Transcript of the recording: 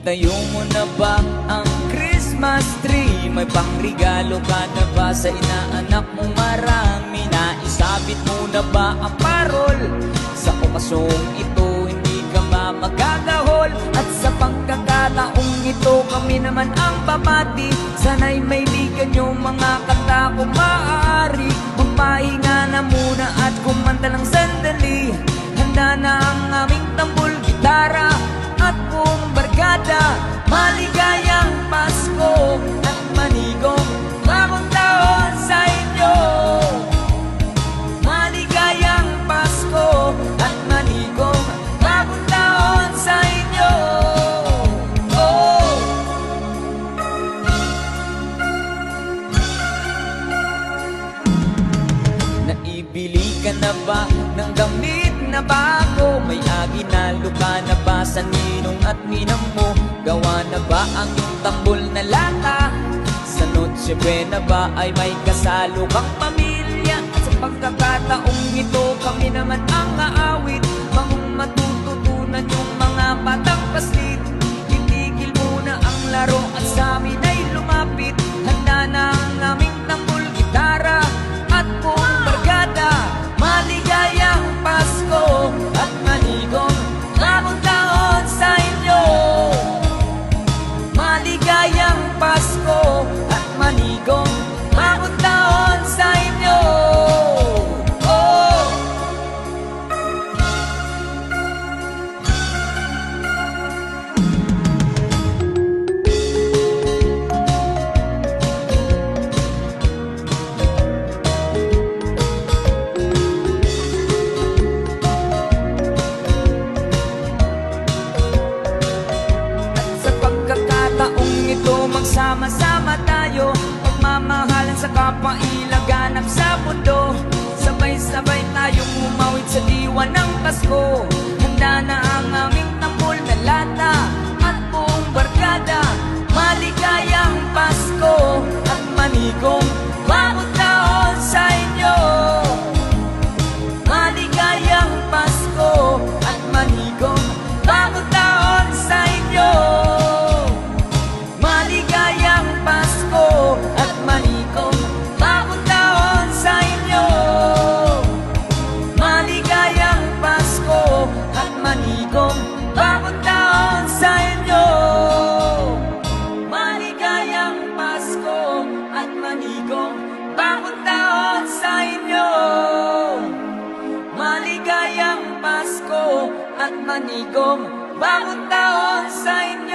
Naitayo mo na ba ang Christmas tree? May pangregalo ka na ba sa inaanak mo marami? Naisabit mo na ba ang parol? Sa okasyong ito hindi ka ba magagahol? At sa pagkakataong ito kami naman ang babati. Sana'y may ligan yung mga kanta kung maaari. Magpahinga na muna at kumanta ng sandali. Handa na ang aming tambol, gitara at buong barkada. Maligayang Pasko at manigong bagong taon sa inyo. Maligayang Pasko at manigong bagong taon sa inyo. Oh. Naibili ka na ba ng damit na bago? May aginalo ka na ba sa ninong at ninang mo? Gawa na ba ang iyong tambol na lata? Sa Noche Buena ba ay may kasalo kang pamilya? At sa pagkakataong ito kami naman ang aawit. Bangong matututunan yung mga batang paslit. Itigil muna ang laro at sa amin ay lumapit. Handa na ang aming tambol, gitara at buong barkada. Maligayang Pasko at manigong bagong taon sa inyo. Maligayang Pasko at manigong bagong taon sa inyo. Oh. Magsama-sama tayo, pagmamahalan sa kapwa ilaganap sa mundo. Sabay-sabay tayong umawit sa diwa ng Pasko. Handa na ang aming tambol na lata at buong barkada. Maligayang Pasko at manigong bagong taon sa inyo. Maligayang Pasko at manigong bagong taon sa inyo. Maligayang Pasko at manigong bagong taon sa inyo. Maligayang Pasko at manigong bagong taon sa inyo. Maligayang Pasko at manigong bagong taon sa inyo. Maligayang Pasko at manigong bagong taon sa inyo.